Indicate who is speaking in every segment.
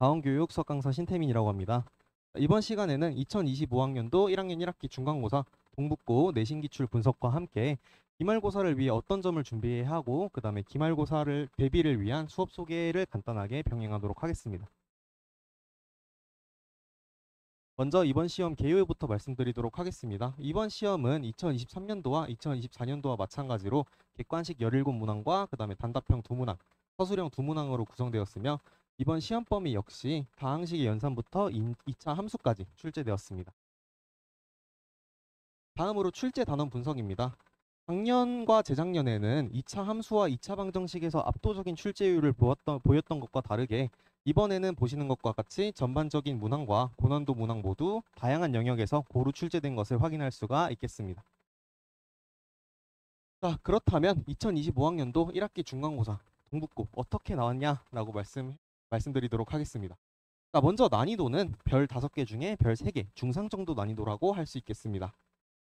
Speaker 1: 다원교육 수학강사 신태민이라고 합니다. 이번 시간에는 2025학년도 1학년 1학기 중간고사 동북고 내신기출 분석과 함께 기말고사를 위해 어떤 점을 준비해야 하고 그 다음에 기말고사를 대비를 위한 수업 소개를 간단하게 병행하도록 하겠습니다. 먼저 이번 시험 개요부터 말씀드리도록 하겠습니다. 이번 시험은 2023년도와 2024년도와 마찬가지로 객관식 17문항과 그 다음에 단답형 2문항, 서술형 2문항으로 구성되었으며 이번 시험 범위 역시 다항식의 연산부터 2차 함수까지 출제되었습니다. 다음으로 출제 단원 분석입니다. 작년과 재작년에는 2차 함수와 2차 방정식에서 압도적인 출제율을 보였던 것과 다르게 이번에는 보시는 것과 같이 전반적인 문항과 고난도 문항 모두 다양한 영역에서 고루 출제된 것을 확인할 수가 있겠습니다. 자, 그렇다면 2025학년도 1학기 중간고사 동북고 어떻게 나왔냐라고 말씀드리도록 하겠습니다. 자, 먼저 난이도는 별 5개 중에 별 3개, 중상 정도 난이도라고 할 수 있겠습니다.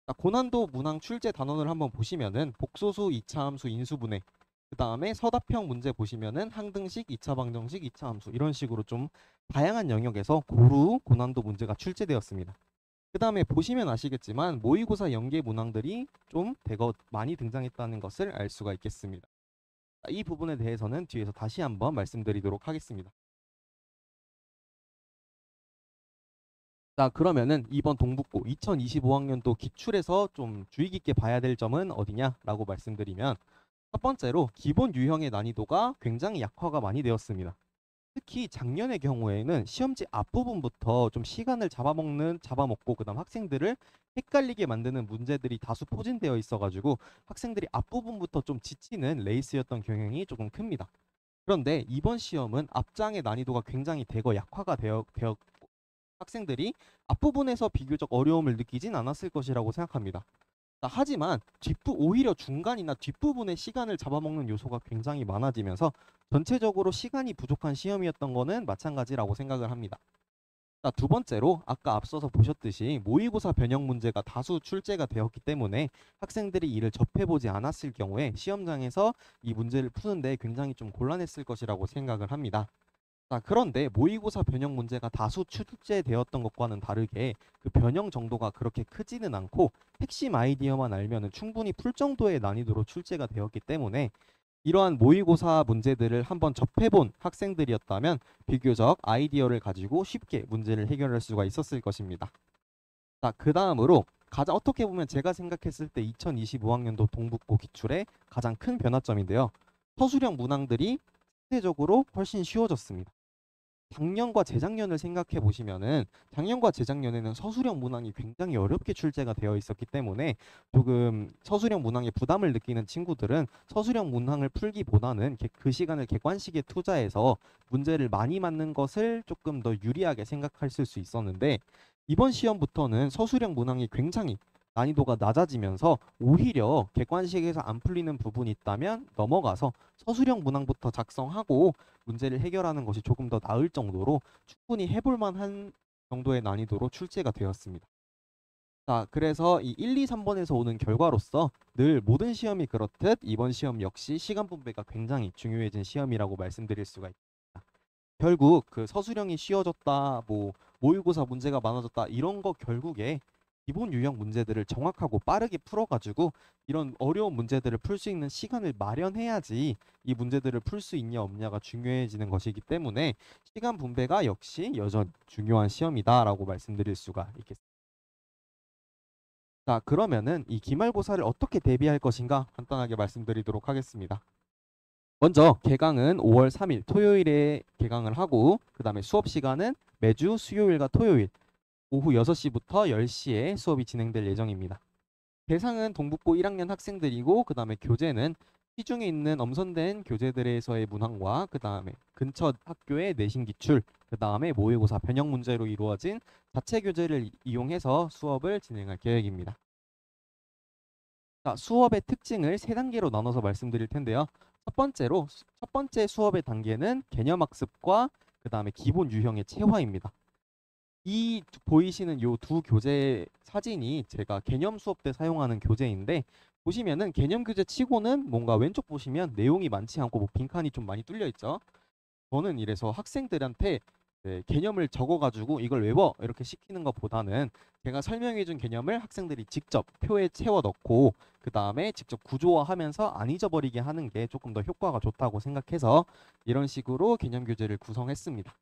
Speaker 1: 자, 고난도 문항 출제 단원을 한번 보시면은 복소수 2차 함수 인수분해, 그 다음에 서답형 문제 보시면은 항등식, 2차 방정식, 2차 함수 이런 식으로 좀 다양한 영역에서 고루 고난도 문제가 출제되었습니다. 그 다음에 보시면 아시겠지만 모의고사 연계 문항들이 좀 대거 많이 등장했다는 것을 알 수가 있겠습니다. 자, 이 부분에 대해서는 뒤에서 다시 한번 말씀드리도록 하겠습니다. 자, 그러면은 이번 동북고 2025학년도 기출에서 좀 주의 깊게 봐야 될 점은 어디냐라고 말씀드리면 첫 번째로 기본 유형의 난이도가 굉장히 약화가 많이 되었습니다. 특히 작년의 경우에는 시험지 앞부분부터 좀 시간을 잡아먹고 그다음 학생들을 헷갈리게 만드는 문제들이 다수 포진되어 있어가지고 학생들이 앞부분부터 좀 지치는 레이스였던 경향이 조금 큽니다. 그런데 이번 시험은 앞장의 난이도가 굉장히 대거 약화가 되어 학생들이 앞부분에서 비교적 어려움을 느끼진 않았을 것이라고 생각합니다. 하지만 오히려 중간이나 뒷부분에 시간을 잡아먹는 요소가 굉장히 많아지면서 전체적으로 시간이 부족한 시험이었던 거는 마찬가지라고 생각을 합니다. 자, 두 번째로 아까 앞서서 보셨듯이 모의고사 변형 문제가 다수 출제가 되었기 때문에 학생들이 이를 접해보지 않았을 경우에 시험장에서 이 문제를 푸는데 굉장히 좀 곤란했을 것이라고 생각을 합니다. 자, 그런데 모의고사 변형 문제가 다수 출제되었던 것과는 다르게 그 변형 정도가 그렇게 크지는 않고 핵심 아이디어만 알면은 충분히 풀 정도의 난이도로 출제가 되었기 때문에 이러한 모의고사 문제들을 한번 접해본 학생들이었다면 비교적 아이디어를 가지고 쉽게 문제를 해결할 수가 있었을 것입니다. 자, 그 다음으로 가장 어떻게 보면 제가 생각했을 때 2025학년도 동북고 기출의 가장 큰 변화점인데요. 서술형 문항들이 상대적으로 훨씬 쉬워졌습니다. 작년과 재작년을 생각해 보시면은 작년과 재작년에는 서술형 문항이 굉장히 어렵게 출제가 되어 있었기 때문에 조금 서술형 문항에 부담을 느끼는 친구들은 서술형 문항을 풀기보다는 그 시간을 객관식에 투자해서 문제를 많이 맞는 것을 조금 더 유리하게 생각할 수 있었는데 이번 시험부터는 서술형 문항이 굉장히 난이도가 낮아지면서 오히려 객관식에서 안 풀리는 부분이 있다면 넘어가서 서술형 문항부터 작성하고 문제를 해결하는 것이 조금 더 나을 정도로 충분히 해볼 만한 정도의 난이도로 출제가 되었습니다. 자, 그래서 이 1, 2, 3번에서 오는 결과로서 늘 모든 시험이 그렇듯 이번 시험 역시 시간 분배가 굉장히 중요해진 시험이라고 말씀드릴 수가 있습니다. 결국 그 서술형이 쉬워졌다, 뭐 모의고사 문제가 많아졌다 이런 거 결국에 기본 유형 문제들을 정확하고 빠르게 풀어가지고 이런 어려운 문제들을 풀 수 있는 시간을 마련해야지 이 문제들을 풀 수 있냐 없냐가 중요해지는 것이기 때문에 시간 분배가 역시 여전히 중요한 시험이다라고 말씀드릴 수가 있겠습니다. 자, 그러면은 이 기말고사를 어떻게 대비할 것인가 간단하게 말씀드리도록 하겠습니다. 먼저 개강은 5월 3일 토요일에 개강을 하고 그 다음에 수업 시간은 매주 수요일과 토요일 오후 6시부터 10시에 수업이 진행될 예정입니다. 대상은 동북고 1학년 학생들이고 그 다음에 교재는 시중에 있는 엄선된 교재들에서의 문항과 그 다음에 근처 학교의 내신 기출 그 다음에 모의고사 변형 문제로 이루어진 자체 교재를 이용해서 수업을 진행할 계획입니다. 자, 수업의 특징을 세 단계로 나눠서 말씀드릴 텐데요. 첫 번째 수업의 단계는 개념학습과 그 다음에 기본 유형의 체화입니다. 이 보이시는 요 두 교재 사진이 제가 개념 수업 때 사용하는 교재인데 보시면은 개념 교재 치고는 뭔가 왼쪽 보시면 내용이 많지 않고 뭐 빈칸이 좀 많이 뚫려 있죠. 저는 이래서 학생들한테 개념을 적어가지고 이걸 외워 이렇게 시키는 것보다는 제가 설명해준 개념을 학생들이 직접 표에 채워 넣고 그 다음에 직접 구조화하면서 안 잊어버리게 하는 게 조금 더 효과가 좋다고 생각해서 이런 식으로 개념 교재를 구성했습니다.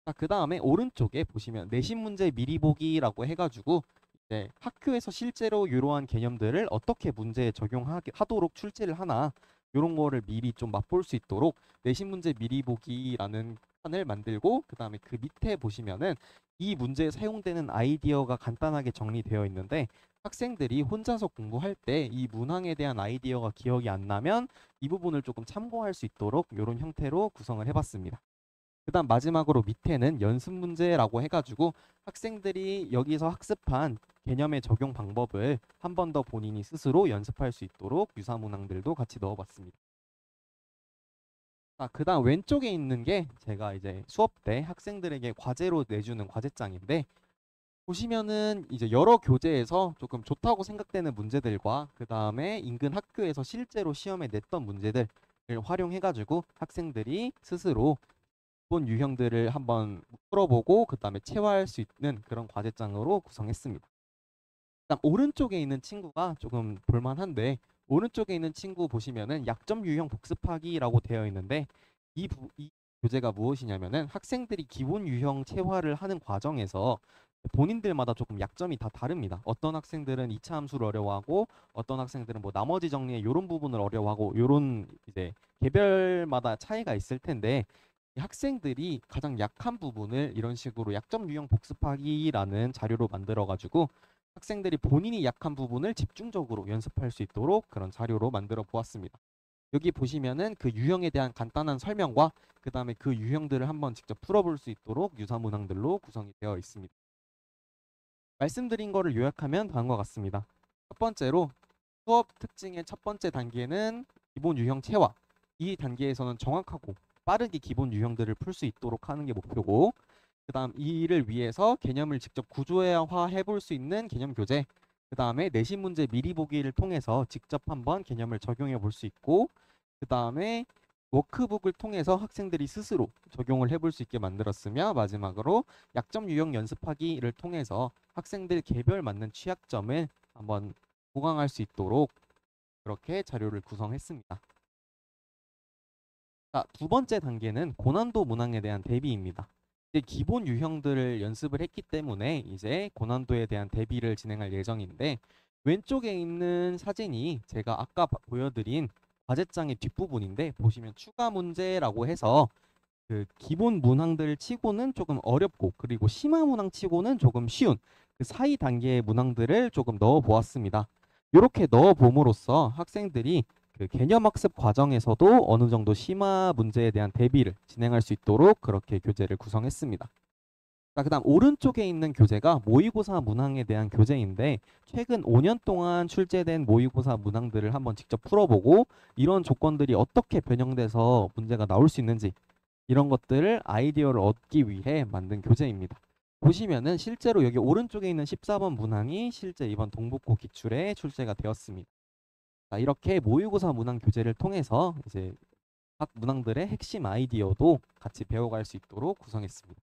Speaker 1: 자, 그 다음에 오른쪽에 보시면 내신 문제 미리 보기라고 해가지고 이제 학교에서 실제로 이러한 개념들을 어떻게 문제에 적용하도록 출제를 하나 이런 거를 미리 좀 맛볼 수 있도록 내신 문제 미리 보기라는 칸을 만들고 그 다음에 그 밑에 보시면은 이 문제에 사용되는 아이디어가 간단하게 정리되어 있는데 학생들이 혼자서 공부할 때 이 문항에 대한 아이디어가 기억이 안 나면 이 부분을 조금 참고할 수 있도록 이런 형태로 구성을 해봤습니다. 그다음 마지막으로 밑에는 연습 문제라고 해가지고 학생들이 여기서 학습한 개념의 적용 방법을 한 번 더 본인이 스스로 연습할 수 있도록 유사 문항들도 같이 넣어봤습니다. 그다음 왼쪽에 있는 게 제가 이제 수업 때 학생들에게 과제로 내주는 과제장인데 보시면은 이제 여러 교재에서 조금 좋다고 생각되는 문제들과 그 다음에 인근 학교에서 실제로 시험에 냈던 문제들을 활용해가지고 학생들이 스스로 기본 유형들을 한번 풀어보고 그 다음에 체화할 수 있는 그런 과제장으로 구성했습니다. 그다음 오른쪽에 있는 친구가 조금 볼만한데 오른쪽에 있는 친구 보시면은 약점 유형 복습하기라고 되어 있는데 이 교재가 무엇이냐면은 학생들이 기본 유형 체화를 하는 과정에서 본인들마다 조금 약점이 다 다릅니다. 어떤 학생들은 2차 함수를 어려워하고 어떤 학생들은 뭐 나머지 정리에 이런 부분을 어려워하고 이런 이제 개별마다 차이가 있을 텐데 이 학생들이 가장 약한 부분을 이런 식으로 약점 유형 복습하기라는 자료로 만들어 가지고 학생들이 본인이 약한 부분을 집중적으로 연습할 수 있도록 그런 자료로 만들어 보았습니다. 여기 보시면은 그 유형에 대한 간단한 설명과 그 다음에 그 유형들을 한번 직접 풀어볼 수 있도록 유사 문항들로 구성이 되어 있습니다. 말씀드린 거를 요약하면 다음과 같습니다. 첫 번째로 수업 특징의 첫 번째 단계는 기본 유형 체화. 이 단계에서는 정확하고 빠르게 기본 유형들을 풀 수 있도록 하는 게 목표고 그 다음 이를 위해서 개념을 직접 구조화해 볼 수 있는 개념 교재 그 다음에 내신 문제 미리 보기를 통해서 직접 한번 개념을 적용해 볼 수 있고 그 다음에 워크북을 통해서 학생들이 스스로 적용을 해볼 수 있게 만들었으며 마지막으로 약점 유형 연습하기를 통해서 학생들 개별 맞는 취약점을 한번 보강할 수 있도록 그렇게 자료를 구성했습니다. 자, 두 번째 단계는 고난도 문항에 대한 대비입니다. 이제 기본 유형들을 연습을 했기 때문에 이제 고난도에 대한 대비를 진행할 예정인데 왼쪽에 있는 사진이 제가 아까 보여드린 과제장의 뒷부분인데 보시면 추가 문제라고 해서 그 기본 문항들 치고는 조금 어렵고 그리고 심화 문항 치고는 조금 쉬운 그 사이 단계의 문항들을 조금 넣어 보았습니다. 이렇게 넣어 봄으로써 학생들이 그 개념 학습 과정에서도 어느 정도 심화 문제에 대한 대비를 진행할 수 있도록 그렇게 교재를 구성했습니다. 자, 그다음 오른쪽에 있는 교재가 모의고사 문항에 대한 교재인데 최근 5년 동안 출제된 모의고사 문항들을 한번 직접 풀어보고 이런 조건들이 어떻게 변형돼서 문제가 나올 수 있는지 이런 것들을 아이디어를 얻기 위해 만든 교재입니다. 보시면은 실제로 여기 오른쪽에 있는 14번 문항이 실제 이번 동북고 기출에 출제가 되었습니다. 자, 이렇게 모의고사 문항 교재를 통해서 이제 각 문항들의 핵심 아이디어도 같이 배워갈 수 있도록 구성했습니다.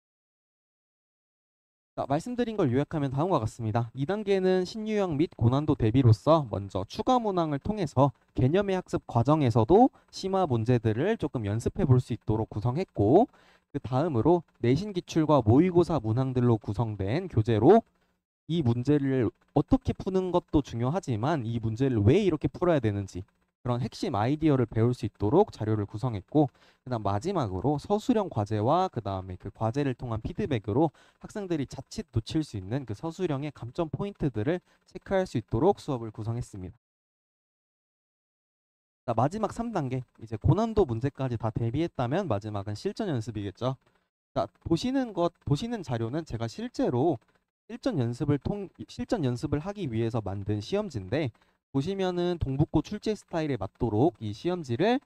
Speaker 1: 자, 말씀드린 걸 요약하면 다음과 같습니다. 2단계는 신유형 및 고난도 대비로서 먼저 추가 문항을 통해서 개념의 학습 과정에서도 심화 문제들을 조금 연습해 볼 수 있도록 구성했고 그 다음으로 내신 기출과 모의고사 문항들로 구성된 교재로 이 문제를 어떻게 푸는 것도 중요하지만 이 문제를 왜 이렇게 풀어야 되는지 그런 핵심 아이디어를 배울 수 있도록 자료를 구성했고 그다음 마지막으로 서술형 과제와 그다음에 그 과제를 통한 피드백으로 학생들이 자칫 놓칠 수 있는 그 서술형의 감점 포인트들을 체크할 수 있도록 수업을 구성했습니다. 자, 마지막 3단계 이제 고난도 문제까지 다 대비했다면 마지막은 실전 연습이겠죠. 자, 보시는 자료는 제가 실제로 실전 연습을 하기 위해서 만든 시험지인데 보시면은 동북고 출제 스타일에 맞도록 이 시험지를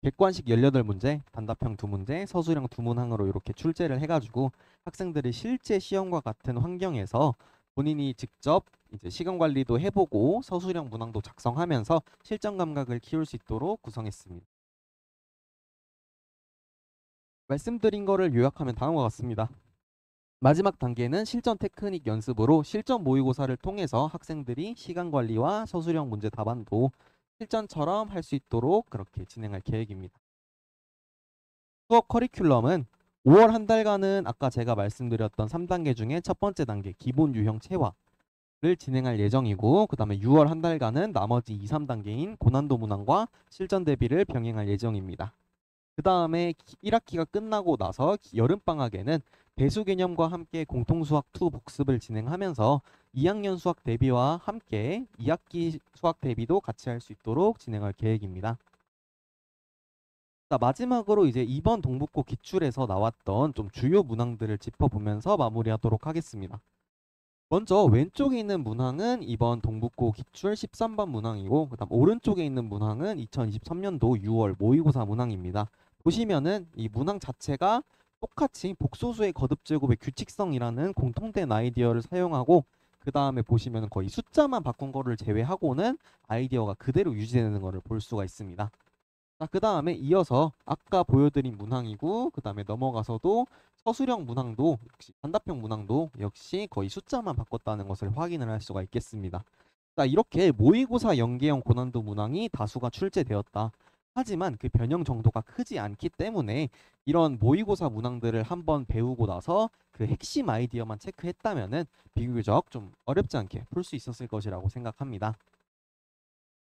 Speaker 1: 객관식 18문제, 단답형 2문제, 서술형 2문항으로 이렇게 출제를 해가지고 학생들이 실제 시험과 같은 환경에서 본인이 직접 이제 시간 관리도 해보고 서술형 문항도 작성하면서 실전 감각을 키울 수 있도록 구성했습니다. 말씀드린 거를 요약하면 다음과 같습니다. 마지막 단계는 실전 테크닉 연습으로 실전 모의고사를 통해서 학생들이 시간 관리와 서술형 문제 답안도 실전처럼 할 수 있도록 그렇게 진행할 계획입니다. 수업 커리큘럼은 5월 한 달간은 아까 제가 말씀드렸던 3단계 중에 첫 번째 단계 기본 유형 체화를 진행할 예정이고, 그 다음에 6월 한 달간은 나머지 2, 3단계인 고난도 문항과 실전 대비를 병행할 예정입니다. 그 다음에 1학기가 끝나고 나서 여름방학에는 배수 개념과 함께 공통수학 2 복습을 진행하면서 2학년 수학 대비와 함께 2학기 수학 대비도 같이 할 수 있도록 진행할 계획입니다. 자, 마지막으로 이제 이번 동북고 기출에서 나왔던 좀 주요 문항들을 짚어보면서 마무리하도록 하겠습니다. 먼저 왼쪽에 있는 문항은 이번 동북고 기출 13번 문항이고, 그다음 오른쪽에 있는 문항은 2023년도 6월 모의고사 문항입니다. 보시면은 이 문항 자체가 똑같이 복소수의 거듭제곱의 규칙성이라는 공통된 아이디어를 사용하고, 그 다음에 보시면은 거의 숫자만 바꾼 거를 제외하고는 아이디어가 그대로 유지되는 것을 볼 수가 있습니다. 자, 그 다음에 이어서 아까 보여드린 문항이고, 그 다음에 넘어가서도 서술형 문항도 역시 단답형 문항도 역시 거의 숫자만 바꿨다는 것을 확인을 할 수가 있겠습니다. 자, 이렇게 모의고사 연계형 고난도 문항이 다수가 출제되었다. 하지만 그 변형 정도가 크지 않기 때문에 이런 모의고사 문항들을 한번 배우고 나서 그 핵심 아이디어만 체크했다면은 비교적 좀 어렵지 않게 풀 수 있었을 것이라고 생각합니다.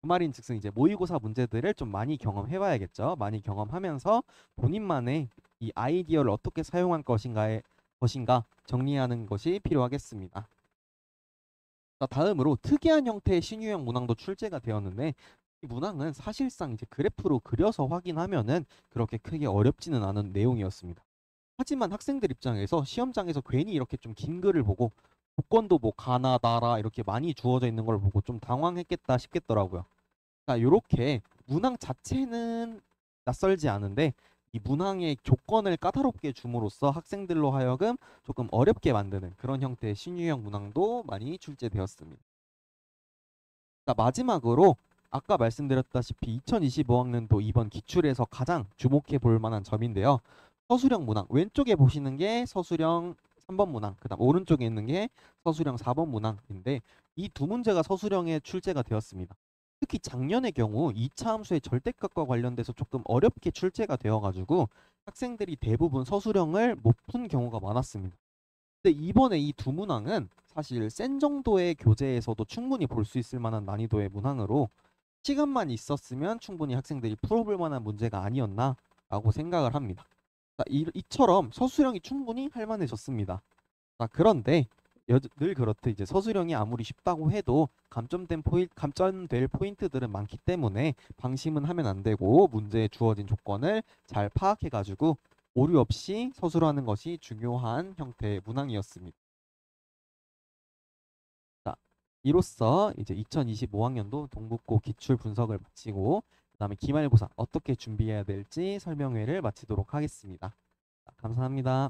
Speaker 1: 그 말인즉슨 이제 모의고사 문제들을 좀 많이 경험해봐야겠죠. 많이 경험하면서 본인만의 이 아이디어를 어떻게 사용할 것인가 정리하는 것이 필요하겠습니다. 자, 다음으로 특이한 형태의 신유형 문항도 출제가 되었는데, 이 문항은 사실상 이제 그래프로 그려서 확인하면은 그렇게 크게 어렵지는 않은 내용이었습니다. 하지만 학생들 입장에서 시험장에서 괜히 이렇게 좀 긴 글을 보고 조건도 뭐 가나 나라 이렇게 많이 주어져 있는 걸 보고 좀 당황했겠다 싶겠더라고요. 자, 요렇게 문항 자체는 낯설지 않은데 이 문항의 조건을 까다롭게 줌으로써 학생들로 하여금 조금 어렵게 만드는 그런 형태의 신유형 문항도 많이 출제되었습니다. 자, 마지막으로 아까 말씀드렸다시피 2025학년도 이번 기출에서 가장 주목해 볼 만한 점인데요. 서술형 문항, 왼쪽에 보시는 게 서술형 3번 문항, 그 다음 오른쪽에 있는 게 서술형 4번 문항인데, 이 두 문제가 서술형에 출제가 되었습니다. 특히 작년의 경우 2차 함수의 절대값과 관련돼서 조금 어렵게 출제가 되어가지고 학생들이 대부분 서술형을 못 푼 경우가 많았습니다. 근데 이번에 이 두 문항은 사실 센 정도의 교재에서도 충분히 볼 수 있을 만한 난이도의 문항으로 시간만 있었으면 충분히 학생들이 풀어볼 만한 문제가 아니었나 라고 생각을 합니다. 자, 이처럼 서술형이 충분히 할 만해졌습니다. 자, 그런데 늘 그렇듯 이제 서술형이 아무리 쉽다고 해도 감점될 포인트들은 많기 때문에 방심은 하면 안 되고 문제에 주어진 조건을 잘 파악해 가지고 오류 없이 서술하는 것이 중요한 형태의 문항이었습니다. 자, 이로써 이제 2025학년도 동북고 기출 분석을 마치고 그다음에 기말고사 어떻게 준비해야 될지 설명회를 마치도록 하겠습니다. 자, 감사합니다.